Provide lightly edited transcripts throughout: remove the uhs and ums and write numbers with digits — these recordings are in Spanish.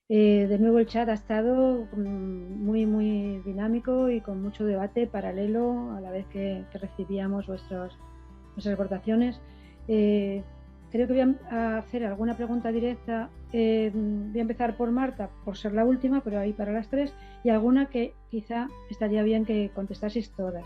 De nuevo el chat ha estado muy dinámico y con mucho debate paralelo a la vez que recibíamos vuestras aportaciones. Creo que voy a hacer alguna pregunta directa. Voy a empezar por Marta, por ser la última, pero ahí para las tres, y alguna que quizá estaría bien que contestaseis todas.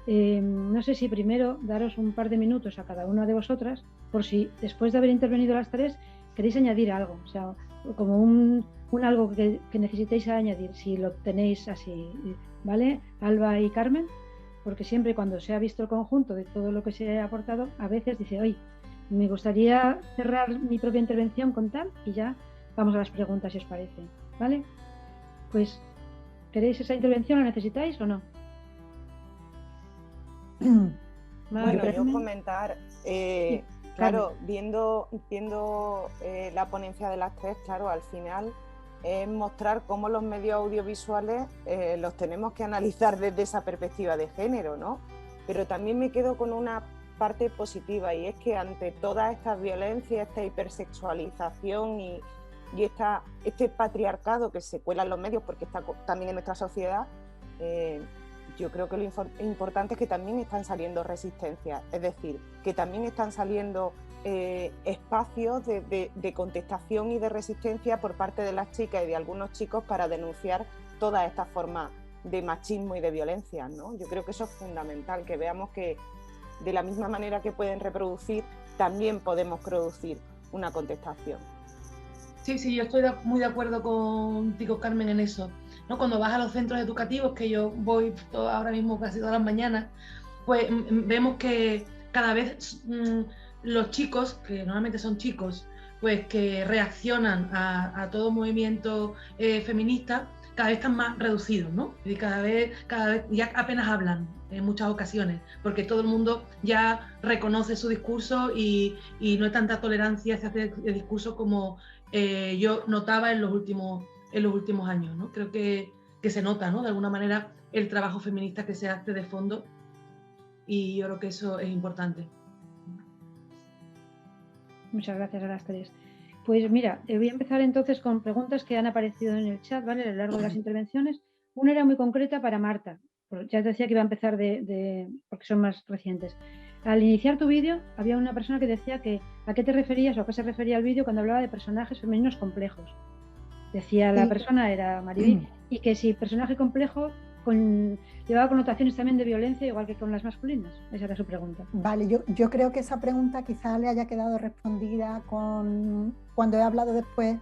No sé si primero daros un par de minutos a cada una de vosotras, por si después de haber intervenido las tres queréis añadir algo, o sea, como un algo que necesitéis añadir, si lo tenéis así, ¿vale? Alba y Carmen, porque siempre cuando se ha visto el conjunto de todo lo que se ha aportado, a veces dice, oye, me gustaría cerrar mi propia intervención con tal, y ya vamos a las preguntas, si os parece, ¿vale? Pues, ¿queréis esa intervención? ¿La necesitáis o no? Bueno, yo comentar, Sí, claro, viendo la ponencia de las tres, claro, al final es mostrar cómo los medios audiovisuales los tenemos que analizar desde esa perspectiva de género, ¿no? Pero también me quedo con una parte positiva, y es que ante toda esta violencia, esta hipersexualización y este patriarcado que se cuela en los medios, porque está también en nuestra sociedad, yo creo que lo importante es que también están saliendo resistencias, es decir, que también están saliendo espacios de contestación y de resistencia por parte de las chicas y de algunos chicos para denunciar todas estas formas de machismo y de violencia, ¿no? Yo creo que eso es fundamental, que veamos que de la misma manera que pueden reproducir, también podemos producir una contestación. Sí, yo estoy muy de acuerdo contigo, Carmen, en eso, ¿no? Cuando vas a los centros educativos, que yo voy ahora mismo casi todas las mañanas, pues vemos que cada vez los chicos, que normalmente son chicos, pues que reaccionan a todo movimiento feminista, cada vez están más reducidos, ¿no? Y cada vez ya apenas hablan en muchas ocasiones, porque todo el mundo ya reconoce su discurso y no hay tanta tolerancia hacia el discurso como yo notaba en los últimos años, ¿no? Creo que se nota, ¿no? De alguna manera el trabajo feminista que se hace de fondo, y yo creo que eso es importante. Muchas gracias a las tres. Pues mira, voy a empezar entonces con preguntas que han aparecido en el chat, ¿vale? A lo largo de las intervenciones. Una era muy concreta para Marta. Ya te decía que iba a empezar porque son más recientes. Al iniciar tu vídeo, había una persona que decía que a qué te referías o a qué se refería el vídeo cuando hablaba de personajes femeninos complejos. Decía la persona, era Mariví, y que si personaje complejo llevaba connotaciones también de violencia, igual que con las masculinas. Esa era su pregunta. Vale, yo creo que esa pregunta quizá le haya quedado respondida cuando he hablado después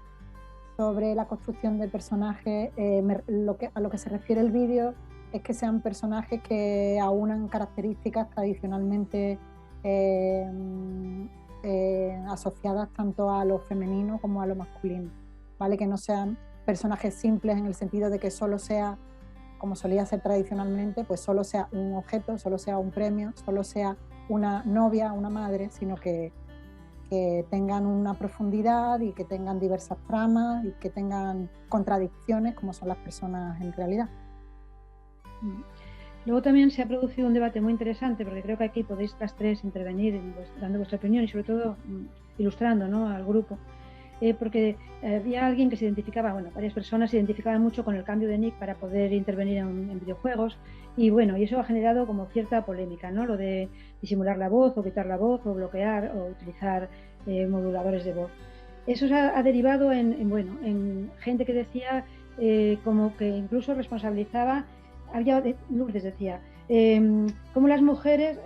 sobre la construcción del personaje. A lo que se refiere el vídeo es que sean personajes que aunan características tradicionalmente asociadas tanto a lo femenino como a lo masculino, ¿vale? Que no sean personajes simples en el sentido de que solo sea, como solía ser tradicionalmente, pues solo sea un objeto, solo sea un premio, solo sea una novia, una madre, sino que tengan una profundidad y que tengan diversas tramas y que tengan contradicciones como son las personas en realidad. Luego también se ha producido un debate muy interesante, porque creo que aquí podéis las tres intervenir dando vuestra opinión y sobre todo ilustrando, ¿no?, al grupo. Porque había alguien que se identificaba, bueno, varias personas se identificaban mucho con el cambio de nick para poder intervenir en videojuegos, y bueno, y eso ha generado como cierta polémica, ¿no? Lo de disimular la voz o quitar la voz o bloquear o utilizar moduladores de voz. Eso ha derivado en gente que decía como que incluso responsabilizaba, Lourdes decía, como las mujeres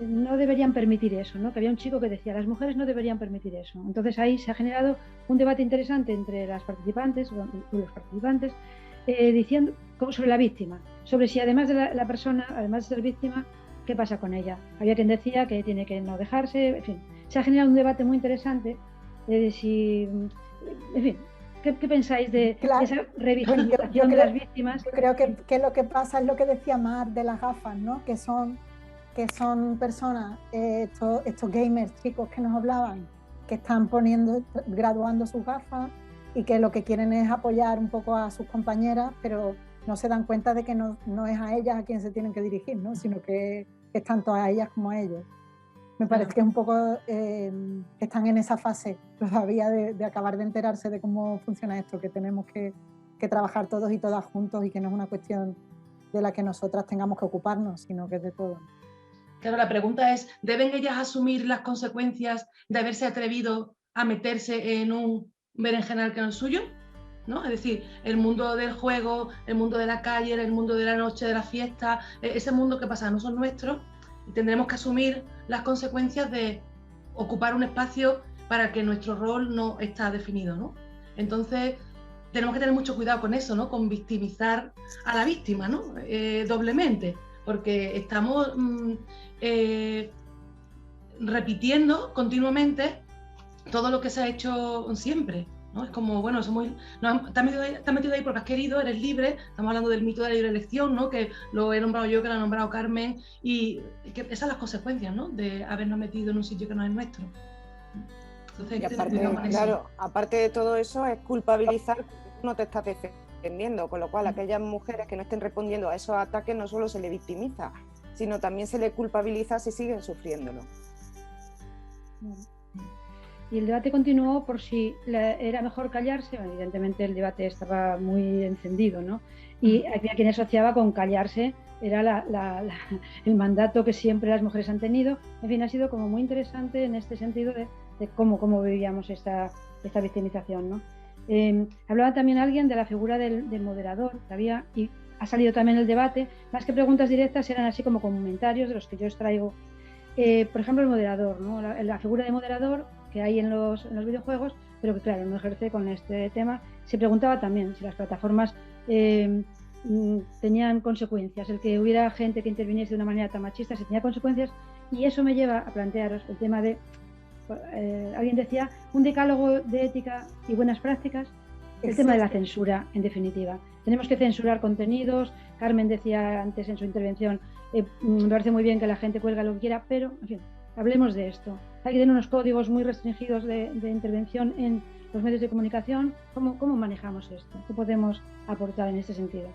no deberían permitir eso, ¿no? Que había un chico que decía, las mujeres no deberían permitir eso. Entonces ahí se ha generado un debate interesante entre las participantes, los participantes, diciendo sobre la víctima, sobre si además de la persona, además de ser víctima, ¿qué pasa con ella? Había quien decía que tiene que no dejarse, en fin. Se ha generado un debate muy interesante de si, en fin, ¿qué pensáis de esa revictimización de las víctimas? Yo creo que lo que pasa es lo que decía Mar de las gafas, ¿no? Que son personas, estos gamers chicos que nos hablaban, que están graduando sus gafas y que lo que quieren es apoyar un poco a sus compañeras, pero no se dan cuenta de que no es a ellas a quien se tienen que dirigir, ¿no? Sino que es tanto a ellas como a ellos. Me parece que es un poco, están en esa fase todavía de acabar de enterarse de cómo funciona esto, que tenemos que trabajar todos y todas juntos y que no es una cuestión de la que nosotras tengamos que ocuparnos, sino que es de todo. Claro, la pregunta es, ¿deben ellas asumir las consecuencias de haberse atrevido a meterse en un berenjenal que no es suyo? ¿No? Es decir, el mundo del juego, el mundo de la calle, el mundo de la noche, de la fiesta, ese mundo que pasa no son nuestros, y tendremos que asumir las consecuencias de ocupar un espacio para que nuestro rol no está definido, ¿no? Entonces, tenemos que tener mucho cuidado con eso, ¿no? Con victimizar a la víctima, ¿no? Doblemente, porque estamos repitiendo continuamente todo lo que se ha hecho siempre, ¿no? Es como, bueno, te has metido ahí porque has querido, eres libre. Estamos hablando del mito de la libre elección, ¿no? Que lo he nombrado yo, que lo ha nombrado Carmen, y que esas son las consecuencias, ¿no? De habernos metido en un sitio que no es nuestro. Entonces, y aparte, claro, aparte de todo eso, es culpabilizar porque tú no te estás defendiendo, con lo cual a aquellas mujeres que no estén respondiendo a esos ataques no solo se le victimiza, sino también se le culpabiliza si siguen sufriéndolo. Y el debate continuó por si era mejor callarse. Bueno, evidentemente el debate estaba muy encendido, ¿no? Y había quien asociaba con callarse, era el mandato que siempre las mujeres han tenido. En fin, ha sido como muy interesante en este sentido de cómo vivíamos esta victimización, ¿no? Hablaba también alguien de la figura del moderador que había, y ha salido también el debate. Más que preguntas directas, eran así como comentarios de los que yo extraigo. Por ejemplo, el moderador, ¿no? La figura de moderador que hay en los videojuegos, pero que claro, no ejerce con este tema. Se preguntaba también si las plataformas tenían consecuencias, el que hubiera gente que interviniese de una manera tan machista, si tenía consecuencias, y eso me lleva a plantearos el tema de, alguien decía, un decálogo de ética y buenas prácticas, el tema de la censura, en definitiva. Tenemos que censurar contenidos. Carmen decía antes en su intervención, me parece muy bien que la gente cuelga lo que quiera, pero, en fin, hablemos de esto. Hay que tener unos códigos muy restringidos de intervención en los medios de comunicación. ¿Cómo manejamos esto? ¿Qué podemos aportar en este sentido?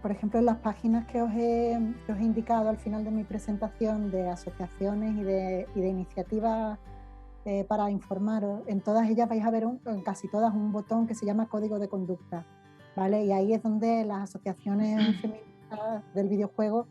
Por ejemplo, en las páginas que os he indicado al final de mi presentación de asociaciones y de iniciativas para informaros, en todas ellas vais a ver, en casi todas, un botón que se llama Código de Conducta, ¿vale? Y ahí es donde las asociaciones feministas del videojuego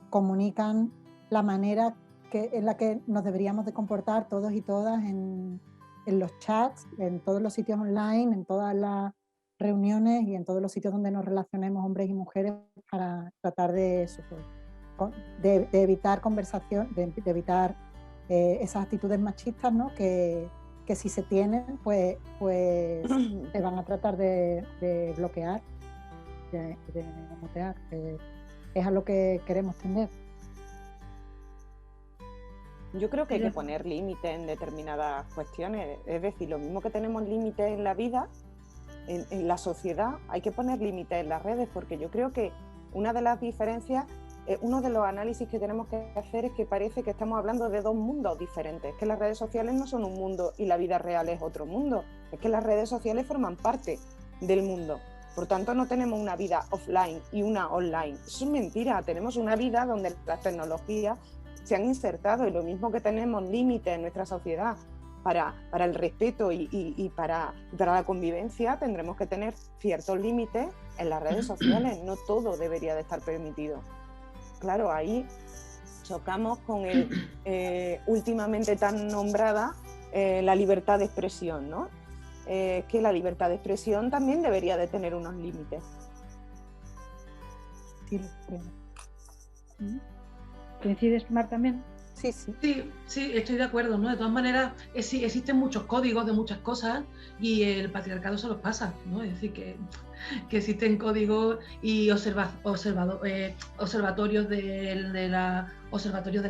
comunican la manera en la que nos deberíamos de comportar todos y todas en los chats, en todos los sitios online, en todas las reuniones y en todos los sitios donde nos relacionemos hombres y mujeres, para tratar de evitar conversación, de evitar esas actitudes machistas, ¿no? que si se tienen, pues se van a tratar de bloquear, de mutear. Es a lo que queremos tender. Yo creo que hay que poner límites en determinadas cuestiones. Es decir, lo mismo que tenemos límites en la vida, en la sociedad, hay que poner límites en las redes, porque yo creo que una de las diferencias, uno de los análisis que tenemos que hacer es que parece que estamos hablando de dos mundos diferentes, que las redes sociales no son un mundo y la vida real es otro mundo, es que las redes sociales forman parte del mundo. Por tanto, no tenemos una vida offline y una online. Eso es mentira, tenemos una vida donde las tecnologías se han insertado, y lo mismo que tenemos límites en nuestra sociedad para el respeto y para la convivencia, tendremos que tener ciertos límites en las redes sociales. No todo debería de estar permitido. Claro, ahí chocamos con últimamente tan nombrada la libertad de expresión, ¿no? Que la libertad de expresión también debería de tener unos límites. ¿Coincides, Mar, también? Sí, estoy de acuerdo, ¿no? De todas maneras, existen muchos códigos de muchas cosas y el patriarcado se los pasa, ¿no? Es decir, que existen códigos y observatorios de la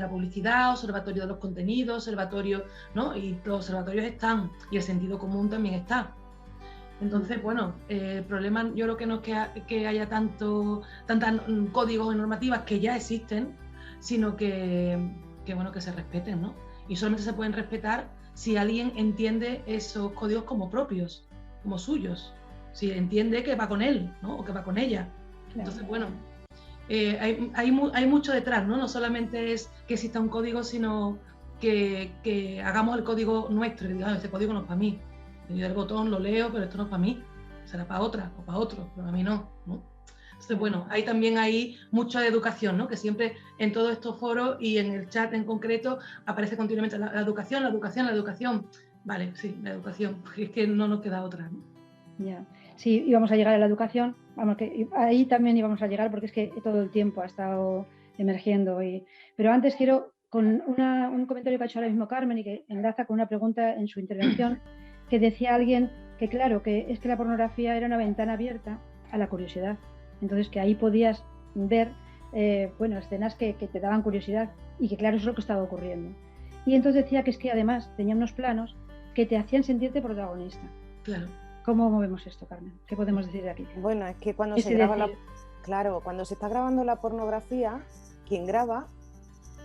publicidad, observatorios de los contenidos, observatorios, ¿no? Y los observatorios están, y el sentido común también está. Entonces, bueno, el problema yo creo que no es que haya tantos códigos y normativas que ya existen, sino que se respeten, ¿no? Y solamente se pueden respetar si alguien entiende esos códigos como propios, como suyos, si entiende que va con él, ¿no? O que va con ella. Claro. Entonces, bueno, hay mucho detrás, ¿no? No solamente es que exista un código, sino que hagamos el código nuestro y digamos, este código no es para mí. Yo doy el botón, lo leo, pero esto no es para mí. Será para otra o para otro, pero a mí no, ¿no? Entonces, bueno, hay mucha educación, ¿no? Que siempre en todos estos foros y en el chat en concreto aparece continuamente la educación, la educación, la educación. Vale, sí, la educación, porque es que no nos queda otra, ¿no? Ya. Sí, íbamos a llegar a la educación, vamos, que ahí también íbamos a llegar porque es que todo el tiempo ha estado emergiendo. Pero antes quiero, con un comentario que ha hecho ahora mismo Carmen y que enlaza con una pregunta en su intervención, que decía alguien que claro, que es que la pornografía era una ventana abierta a la curiosidad. Entonces que ahí podías ver bueno, escenas que te daban curiosidad y que claro, eso es lo que estaba ocurriendo. Y entonces decía que es que además tenía unos planos que te hacían sentirte protagonista. Claro. ¿Cómo movemos esto, Carmen? ¿Qué podemos decir de aquí? Bueno, es que cuando se graba cuando se está grabando la pornografía, quien graba,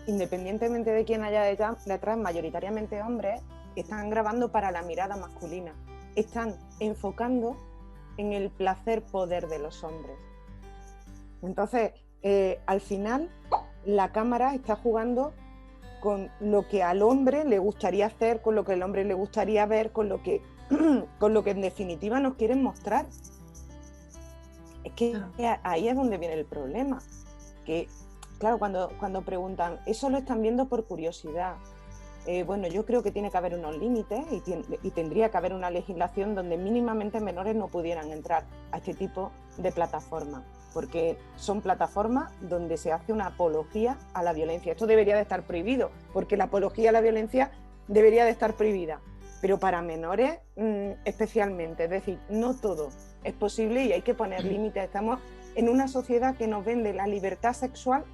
independientemente de quién haya detrás, mayoritariamente hombres, están grabando para la mirada masculina. Están enfocando en el placer-poder de los hombres. Entonces, al final, la cámara está jugando con lo que al hombre le gustaría hacer, con lo que al hombre le gustaría ver, con lo que en definitiva nos quieren mostrar. Es que ahí es donde viene el problema. Que, claro, cuando preguntan, ¿eso lo están viendo por curiosidad? Bueno, yo creo que tiene que haber unos límites y tendría que haber una legislación donde mínimamente menores no pudieran entrar a este tipo de plataformas, porque son plataformas donde se hace una apología a la violencia. Esto debería de estar prohibido, porque la apología a la violencia debería de estar prohibida, pero para menores especialmente. Es decir, no todo es posible y hay que poner límites. Estamos en una sociedad que nos vende la libertad sexual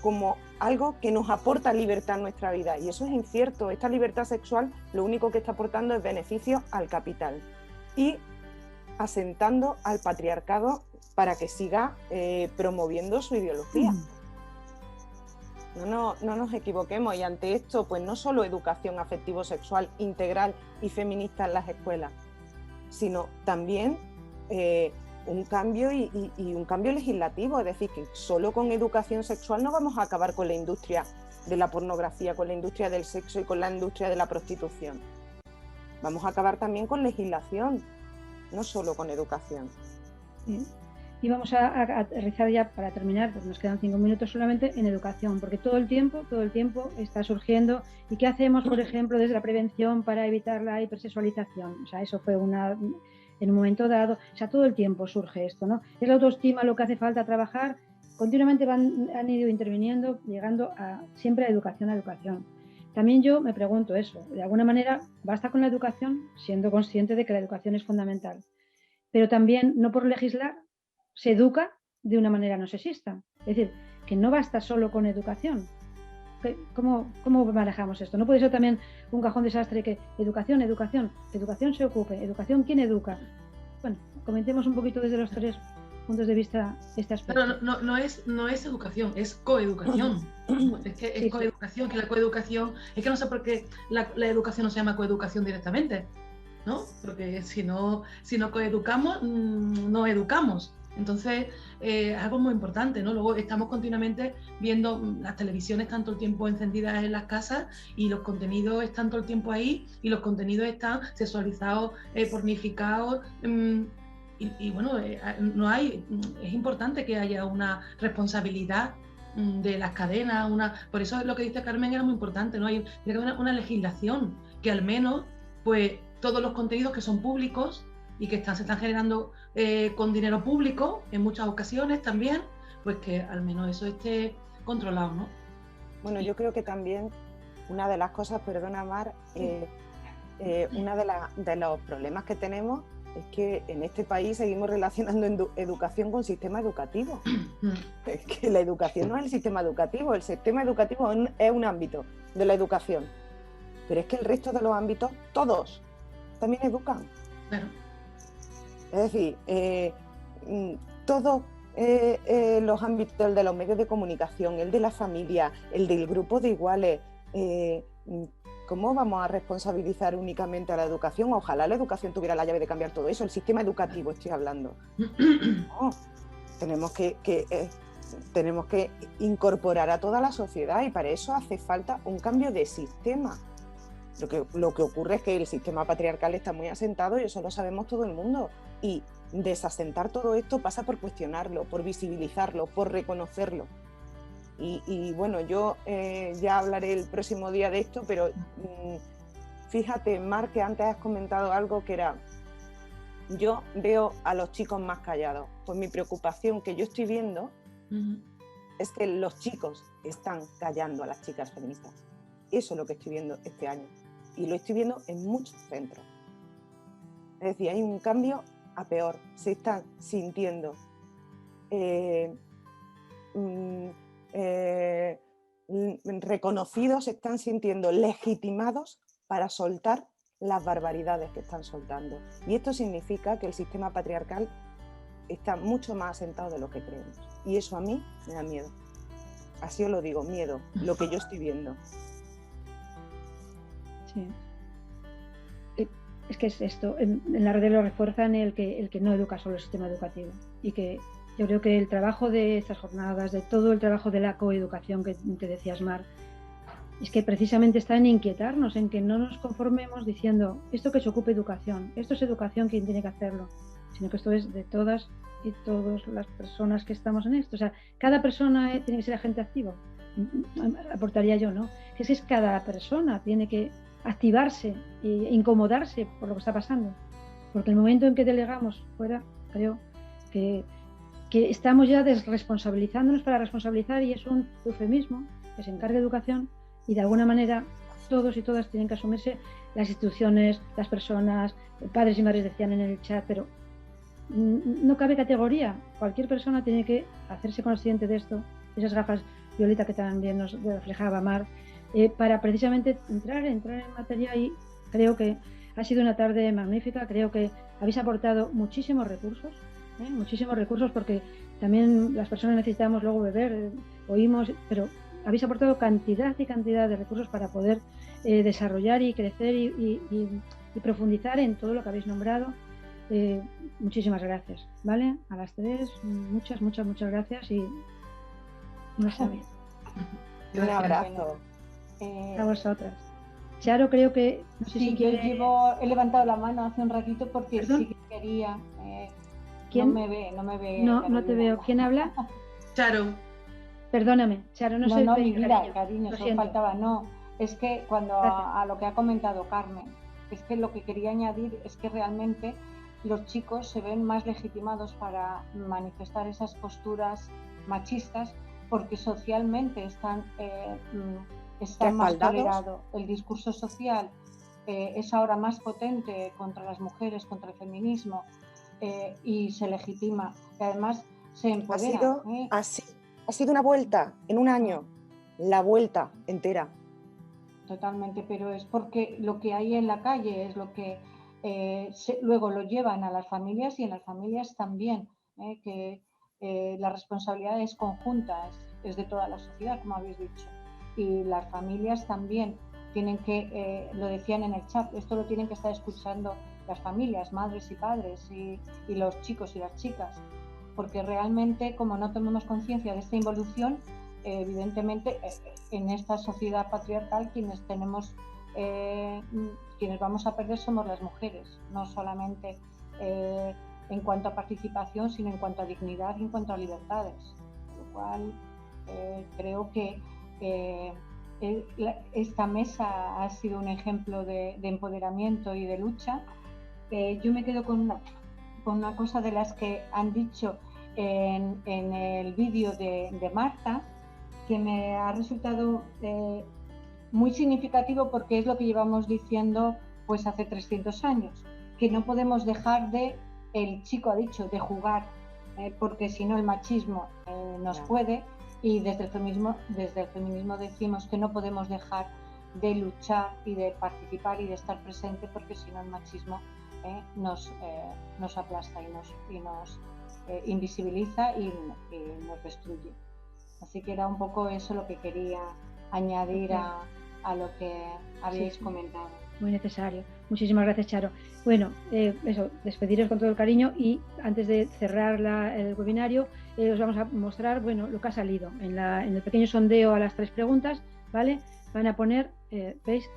como algo que nos aporta libertad en nuestra vida, y eso es incierto. Esta libertad sexual lo único que está aportando es beneficio al capital y asentando al patriarcado para que siga promoviendo su ideología. No nos equivoquemos, y ante esto, pues no solo educación afectivo-sexual integral y feminista en las escuelas, sino también un cambio y un cambio legislativo. Es decir, que solo con educación sexual no vamos a acabar con la industria de la pornografía, con la industria del sexo y con la industria de la prostitución. Vamos a acabar también con legislación, no solo con educación. Y vamos a aterrizar ya para terminar, pues nos quedan 5 minutos solamente, en educación, porque todo el tiempo está surgiendo. ¿Y qué hacemos, por ejemplo, desde la prevención para evitar la hipersexualización? O sea, eso fue en un momento dado, o sea, todo el tiempo surge esto, ¿no? Es la autoestima lo que hace falta trabajar, continuamente han ido interviniendo, llegando siempre a educación. También yo me pregunto eso, de alguna manera, ¿basta con la educación? Siendo consciente de que la educación es fundamental, pero también, no por legislar, se educa de una manera no sexista. Es decir, que no basta solo con educación. ¿Cómo manejamos esto? ¿No puede ser también un cajón desastre que educación se ocupe, educación, ¿quién educa? Bueno, comentemos un poquito desde los 3 puntos de vista este aspecto. No es educación, es coeducación. Es que es coeducación, que la coeducación, es que no sé por qué la educación no se llama coeducación directamente, ¿no? Porque si no coeducamos, no educamos. Entonces, es algo muy importante, ¿no? Luego estamos continuamente viendo las televisiones tanto el tiempo encendidas en las casas y los contenidos están todo el tiempo ahí y los contenidos están sexualizados, pornificados. Y bueno, es importante que haya una responsabilidad de las cadenas, por eso lo que dice Carmen era muy importante, ¿no? Tiene que haber una legislación que al menos, pues, todos los contenidos que son públicos y que se están generando con dinero público en muchas ocasiones también, pues que al menos eso esté controlado, ¿no? Bueno, yo creo que también una de las cosas, perdona Mar, una de los problemas que tenemos es que en este país seguimos relacionando educación con sistema educativo. Es que la educación no es el sistema educativo es un ámbito de la educación, pero es que el resto de los ámbitos, todos, también educan. Claro. Es decir, todos los ámbitos, el de los medios de comunicación, el de la familia, el del grupo de iguales, ¿cómo vamos a responsabilizar únicamente a la educación? Ojalá la educación tuviera la llave de cambiar todo eso, el sistema educativo estoy hablando. No, tenemos que tenemos que incorporar a toda la sociedad y para eso hace falta un cambio de sistema. Lo que ocurre es que el sistema patriarcal está muy asentado y eso lo sabemos todo el mundo. Y desasentar todo esto pasa por cuestionarlo, por visibilizarlo, por reconocerlo. Y bueno, yo ya hablaré el próximo día de esto, pero fíjate, Mar, que antes has comentado algo que era, yo veo a los chicos más callados. Pues mi preocupación que yo estoy viendo es que los chicos están callando a las chicas feministas. Eso es lo que estoy viendo este año. Y lo estoy viendo en muchos centros. Es decir, hay un cambio a peor. Se están sintiendo reconocidos, se están sintiendo legitimados para soltar las barbaridades que están soltando. Y esto significa que el sistema patriarcal está mucho más asentado de lo que creemos. Y eso a mí me da miedo. Así os lo digo, miedo, lo que yo estoy viendo. Sí. Es que es esto, en la red lo refuerzan el que no educa solo el sistema educativo. Y que yo creo que el trabajo de estas jornadas, de todo el trabajo de la coeducación que decías, Mar, es que precisamente está en inquietarnos, en que no nos conformemos diciendo esto que se ocupe educación, esto es educación, quien tiene que hacerlo, sino que esto es de todas y todas las personas que estamos en esto. O sea, cada persona tiene que ser agente activo, aportaría yo, ¿no? Que es cada persona tiene que activarse e incomodarse por lo que está pasando, porque el momento en que delegamos fuera, creo que estamos ya desresponsabilizándonos para responsabilizar, y es un eufemismo que se encargue de educación, y de alguna manera todos y todas tienen que asumirse, las instituciones, las personas, padres y madres decían en el chat, pero no cabe categoría, cualquier persona tiene que hacerse consciente de esto, de esas gafas violeta que también nos reflejaba Mar, para precisamente entrar en materia. Y creo que ha sido una tarde magnífica, creo que habéis aportado muchísimos recursos, porque también las personas necesitamos luego beber, oímos, pero habéis aportado cantidad y cantidad de recursos para poder desarrollar y crecer y profundizar en todo lo que habéis nombrado. Muchísimas gracias, ¿vale? A las tres, muchas gracias y no sabéis. Un abrazo. A vosotras. Charo, creo que... No sé si quiere... he levantado la mano hace un ratito porque ¿Perdón? sí que quería... ¿Quién? No me ve. No te veo. ¿Quién habla? Charo. Perdóname, Charo, no sé. No, mi vida, cariño, solo faltaba, no. Es que cuando Gracias. a lo que ha comentado Carmen, es que lo que quería añadir es que realmente los chicos se ven más legitimados para manifestar esas posturas machistas porque socialmente están más tolerado. El discurso social es ahora más potente contra las mujeres, contra el feminismo, y se legitima. Y además se empodera. Ha sido una vuelta en un año, la vuelta entera. Totalmente, pero es porque lo que hay en la calle es lo que luego lo llevan a las familias, y en las familias también, que la responsabilidad es conjunta, es de toda la sociedad, como habéis dicho. Y las familias también tienen que, lo decían en el chat, esto lo tienen que estar escuchando las familias, madres y padres, y los chicos y las chicas, porque realmente como no tomamos conciencia de esta involución, evidentemente en esta sociedad patriarcal quienes vamos a perder somos las mujeres, no solamente en cuanto a participación, sino en cuanto a dignidad y en cuanto a libertades, con lo cual creo que esta mesa ha sido un ejemplo de empoderamiento y de lucha. Yo me quedo con una cosa de las que han dicho en el vídeo de Marta, que me ha resultado muy significativo, porque es lo que llevamos diciendo pues hace 300 años, que no podemos dejar el chico ha dicho, de jugar, porque si no el machismo nos puede, y desde el feminismo decimos que no podemos dejar de luchar y de participar y de estar presente, porque si no el machismo nos aplasta y nos invisibiliza y nos destruye. Así que era un poco eso lo que quería añadir a lo que habéis comentado. Muy necesario. Muchísimas gracias, Charo. Bueno, eso, despediros con todo el cariño, y antes de cerrar el webinario, os vamos a mostrar, bueno, lo que ha salido. En el pequeño sondeo a las 3 preguntas, ¿vale? Van a poner, ¿veis?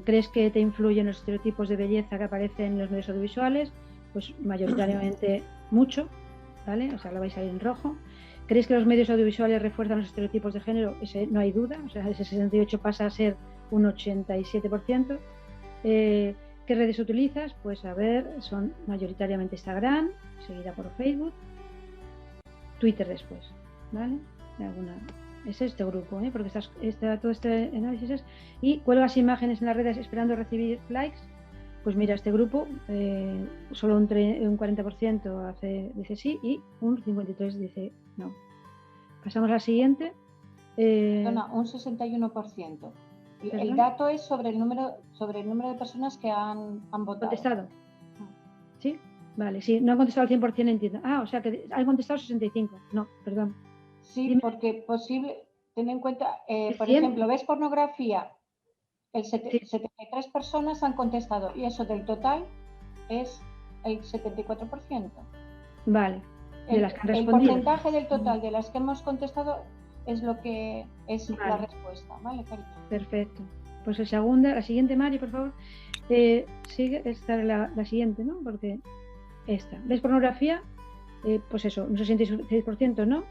¿Crees que te influyen los estereotipos de belleza que aparecen en los medios audiovisuales? Pues mayoritariamente mucho, ¿vale? O sea, lo vais a ir en rojo. ¿Crees que los medios audiovisuales refuerzan los estereotipos de género? Ese no hay duda, o sea, ese 68 pasa a ser un 87%. ¿Qué redes utilizas? Pues a ver, son mayoritariamente Instagram, seguida por Facebook, Twitter después, ¿vale? Es este grupo, ¿eh? Porque todo este análisis es... ¿Y cuelgas imágenes en las redes esperando recibir likes? Pues mira, este grupo, solo un 40% dice sí y un 53% dice no. Pasamos a la siguiente. Un 61%. El dato es sobre el número de personas que han votado. ¿Contestado? ¿Sí? Vale, sí, no han contestado al 100%, entiendo. O sea que han contestado 65. No, perdón. Sí, dime. Porque ten en cuenta, por 100. ejemplo, ¿ves pornografía? 73 personas han contestado y eso del total es el 74%. Vale. De las que han respondido. El porcentaje del total de las que hemos contestado es lo que es la respuesta, ¿vale, cariño? Perfecto. Pues la siguiente, Mari, por favor. Sigue, esta es la siguiente, ¿no? Porque esta. ¿Ves pornografía? Pues eso, un 66% no,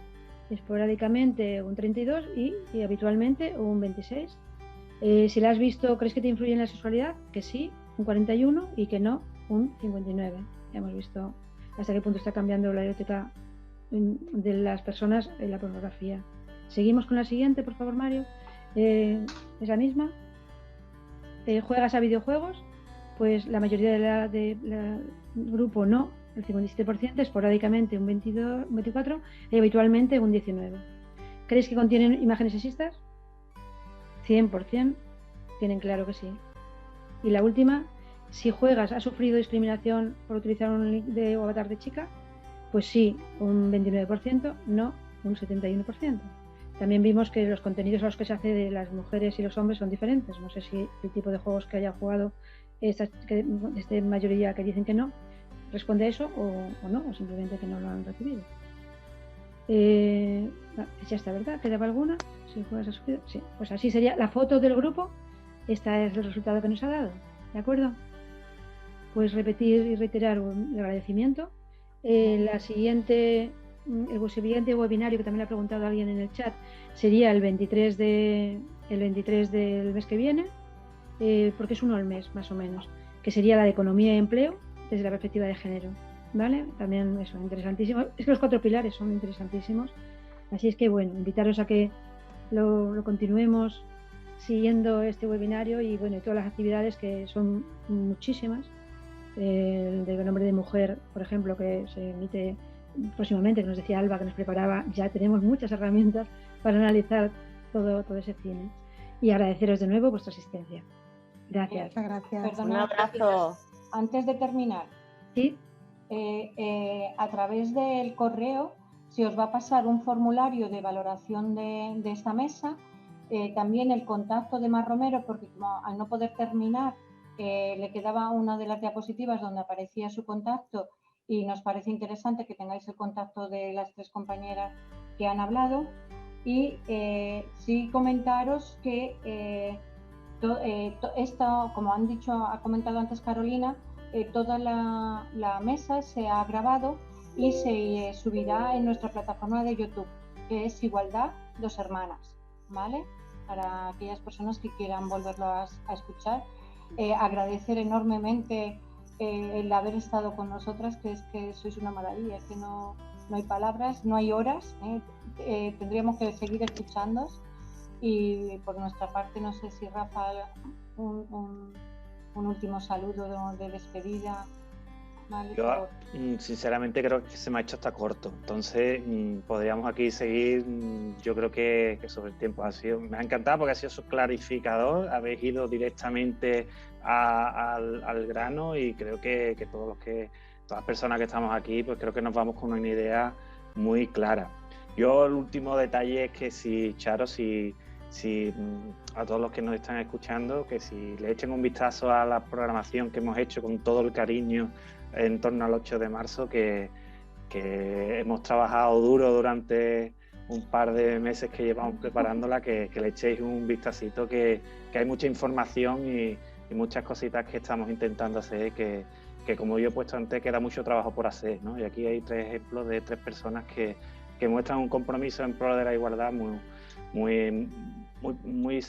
esporádicamente un 32% y habitualmente un 26%. Si la has visto, ¿crees que te influye en la sexualidad? Que sí, un 41%, y que no, un 59%. Ya hemos visto hasta qué punto está cambiando la erótica de las personas en la pornografía. Seguimos con la siguiente, por favor, Mario. Es la misma. ¿Juegas a videojuegos? Pues la mayoría del grupo no, el 57%, esporádicamente un 24% y habitualmente un 19%. ¿Crees que contienen imágenes sexistas? 100%, tienen claro que sí. Y la última, si juegas, ¿has sufrido discriminación por utilizar un link o avatar de chica? Pues sí, un 29%, no, un 71%. También vimos que los contenidos a los que se accede de las mujeres y los hombres son diferentes. No sé si el tipo de juegos que haya jugado esta mayoría que dicen que no, responde a eso o no, o simplemente que no lo han recibido. Ya está, ¿verdad? ¿Quedaba alguna? Si juegas a sufrir, sí. Pues así sería la foto del grupo. Este es el resultado que nos ha dado, ¿de acuerdo? Pues repetir y reiterar el agradecimiento. El siguiente webinario, que también le ha preguntado alguien en el chat, sería el 23 del mes que viene, porque es uno al mes, más o menos, que sería la de economía y empleo desde la perspectiva de género, ¿vale? También eso, interesantísimo. Es que los 4 pilares son interesantísimos, así es que, bueno, invitaros a que lo continuemos siguiendo este webinario y, bueno, y todas las actividades, que son muchísimas. El del nombre de mujer, por ejemplo, que se emite próximamente, que nos decía Alba, que nos preparaba. Ya tenemos muchas herramientas para analizar todo ese cine. Y agradeceros de nuevo vuestra asistencia. Gracias. Muchas gracias. Perdona, un abrazo. Antes de terminar, ¿sí? A través del correo se os va a pasar un formulario de valoración de esta mesa, también el contacto de Mar Romero, porque como al no poder terminar le quedaba una de las diapositivas donde aparecía su contacto, y nos parece interesante que tengáis el contacto de las 3 compañeras que han hablado. Y sí comentaros que esto, como ha comentado antes Carolina, toda la mesa se ha grabado y se subirá en nuestra plataforma de YouTube, que es Igualdad Dos Hermanas, ¿vale? Para aquellas personas que quieran volverlo a escuchar. Agradecer enormemente el haber estado con nosotras, que es que sois una maravilla, es que no hay palabras, no hay horas, tendríamos que seguir escuchándoos. Y por nuestra parte, no sé si Rafa, un último saludo de despedida. Vale, yo sinceramente creo que se me ha hecho hasta corto, entonces podríamos aquí seguir. Yo creo que sobre el tiempo me ha encantado porque ha sido clarificador, habéis ido directamente al grano, y creo que todas las personas que estamos aquí, pues creo que nos vamos con una idea muy clara. Yo el último detalle es que si a todos los que nos están escuchando, que si le echen un vistazo a la programación que hemos hecho con todo el cariño en torno al 8 de marzo, que que hemos trabajado duro durante un par de meses que llevamos preparándola, que le echéis un vistacito, que hay mucha información y muchas cositas que estamos intentando hacer, que como yo he puesto antes, queda mucho trabajo por hacer, ¿no? Y aquí hay 3 ejemplos de 3 personas que muestran un compromiso en pro de la igualdad muy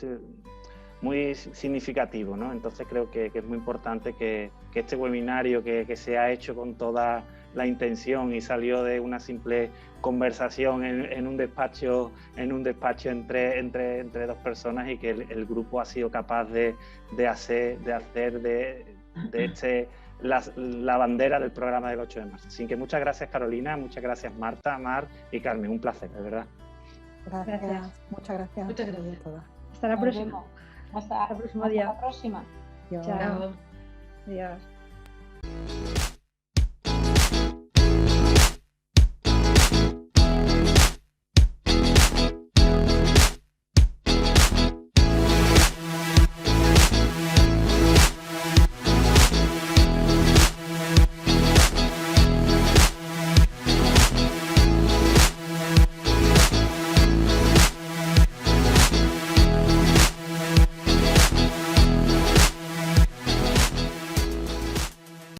significativo, ¿no? Entonces creo que es muy importante que este webinario que se ha hecho con toda la intención y salió de una simple conversación en un despacho entre 2 personas, y que el grupo ha sido capaz de hacer de la bandera del programa del 8 de marzo. Así que muchas gracias, Carolina, muchas gracias, Marta, Mar y Carmen, un placer, de verdad. Gracias. Muchas gracias. Muchas gracias. Hasta la próxima. Hasta el próximo día. Hasta la próxima. Adiós. Chao. Adiós.